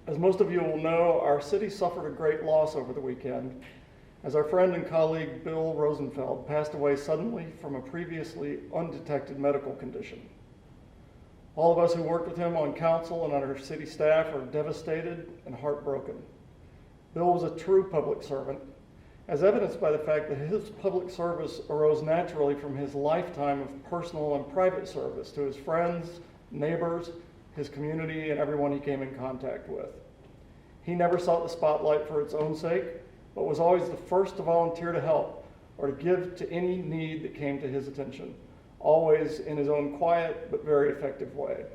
As most of you will know, our city suffered a great loss over the weekend as our friend and colleague Bill Rosenfeld passed away suddenly from a previously undetected medical condition. All of us who worked with him on council and on our city staff are devastated and heartbroken. Bill was a true public servant, as evidenced by the fact that his public service arose naturally from his lifetime of personal and private service to his friends, neighbors, his community, and everyone he came in contact with. He never sought the spotlight for its own sake, but was always the first to volunteer to help or to give to any need that came to his attention, always in his own quiet but very effective way.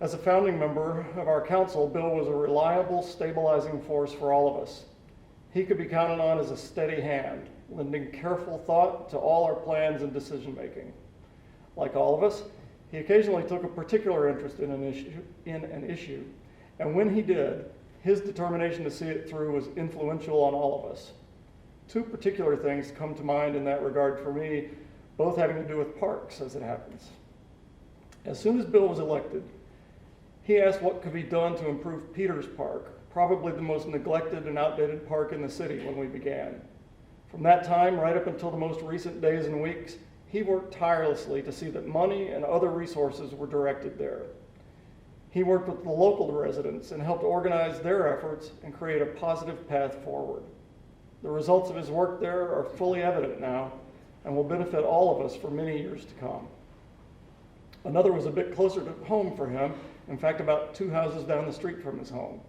As a founding member of our council, Bill was a reliable, stabilizing force for all of us. He could be counted on as a steady hand, lending careful thought to all our plans and decision-making. Like all of us, he occasionally took a particular interest in an issue, and when he did, his determination to see it through was influential on all of us. Two particular things come to mind in that regard for me, both having to do with parks, as it happens. As soon as Bill was elected, he asked what could be done to improve Peters Park, probably the most neglected and outdated park in the city when we began. From that time, right up until the most recent days and weeks, he worked tirelessly to see that money and other resources were directed there. He worked with the local residents and helped organize their efforts and create a positive path forward. The results of his work there are fully evident now and will benefit all of us for many years to come. Another was a bit closer to home for him, in fact, about 2 houses down the street from his home.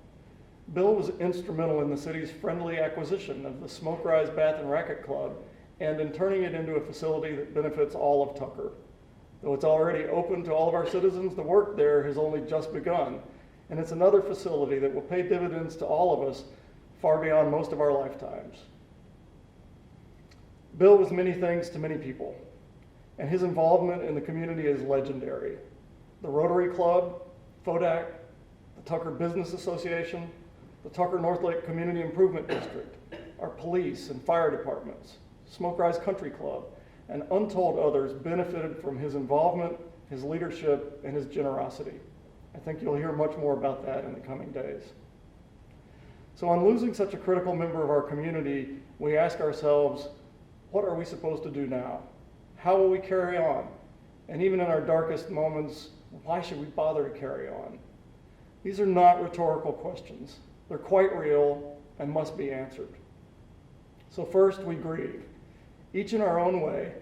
Bill was instrumental in the city's friendly acquisition of the Smoke Rise Bath and Racquet Club and in turning it into a facility that benefits all of Tucker. Though it's already open to all of our citizens, the work there has only just begun, and it's another facility that will pay dividends to all of us far beyond most of our lifetimes. Bill was many things to many people, and his involvement in the community is legendary. The Rotary Club, FODAC, the Tucker Business Association, the Tucker North Lake Community Improvement District, our police and fire departments, Smoke Rise Country Club, and untold others benefited from his involvement, his leadership, and his generosity. I think you'll hear much more about that in the coming days. So on losing such a critical member of our community, we ask ourselves, what are we supposed to do now? How will we carry on? And even in our darkest moments, why should we bother to carry on? These are not rhetorical questions. They're quite real and must be answered. So first, we grieve, each in our own way,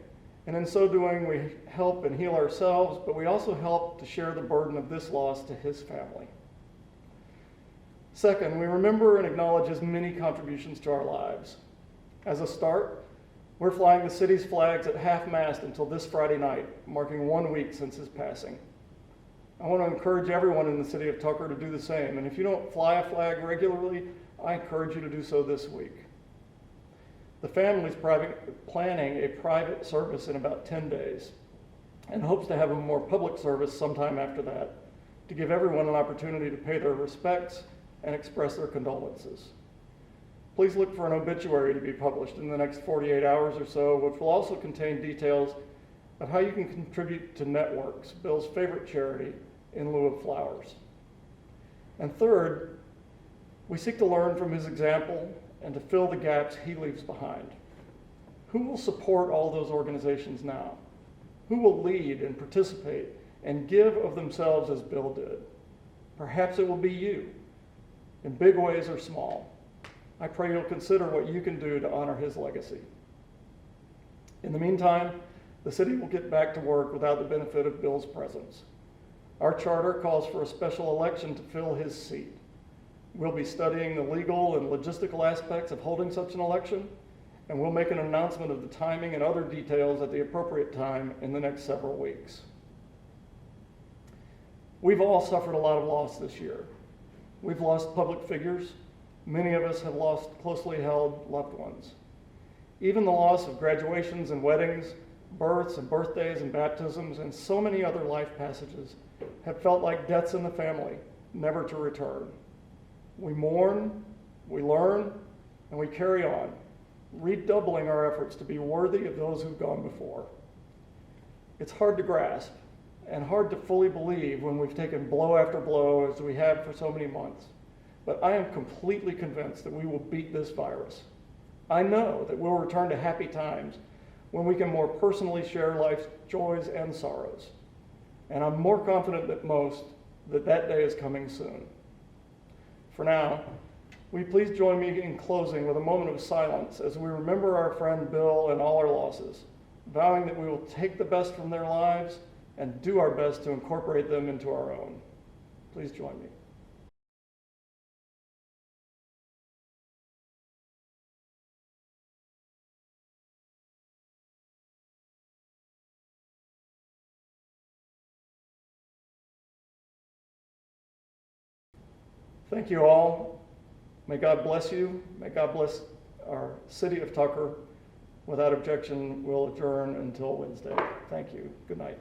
and in so doing, we help and heal ourselves, but we also help to share the burden of this loss to his family. Second, we remember and acknowledge his many contributions to our lives. As a start, we're flying the city's flags at half-mast until this Friday night, marking 1 week since his passing. I want to encourage everyone in the city of Tucker to do the same, and if you don't fly a flag regularly, I encourage you to do so this week. The family's planning a private service in about 10 days and hopes to have a more public service sometime after that to give everyone an opportunity to pay their respects and express their condolences. Please look for an obituary to be published in the next 48 hours or so, which will also contain details of how you can contribute to Networks, Bill's favorite charity, in lieu of flowers. And third, we seek to learn from his example and to fill the gaps he leaves behind. Who will support all those organizations now? Who will lead and participate and give of themselves as Bill did? Perhaps it will be you, in big ways or small. I pray you'll consider what you can do to honor his legacy. In the meantime, the city will get back to work without the benefit of Bill's presence. Our charter calls for a special election to fill his seat. We'll be studying the legal and logistical aspects of holding such an election, and we'll make an announcement of the timing and other details at the appropriate time in the next several weeks. We've all suffered a lot of loss this year. We've lost public figures. Many of us have lost closely held loved ones. Even the loss of graduations and weddings, births and birthdays and baptisms, and so many other life passages have felt like deaths in the family, never to return. We mourn, we learn, and we carry on, redoubling our efforts to be worthy of those who've gone before. It's hard to grasp, and hard to fully believe when we've taken blow after blow as we have for so many months. But I am completely convinced that we will beat this virus. I know that we'll return to happy times when we can more personally share life's joys and sorrows. And I'm more confident than most that that day is coming soon. For now, will you please join me in closing with a moment of silence as we remember our friend Bill and all our losses, vowing that we will take the best from their lives and do our best to incorporate them into our own. Please join me. Thank you all. May God bless you. May God bless our city of Tucker. Without objection, we'll adjourn until Wednesday. Thank you. Good night.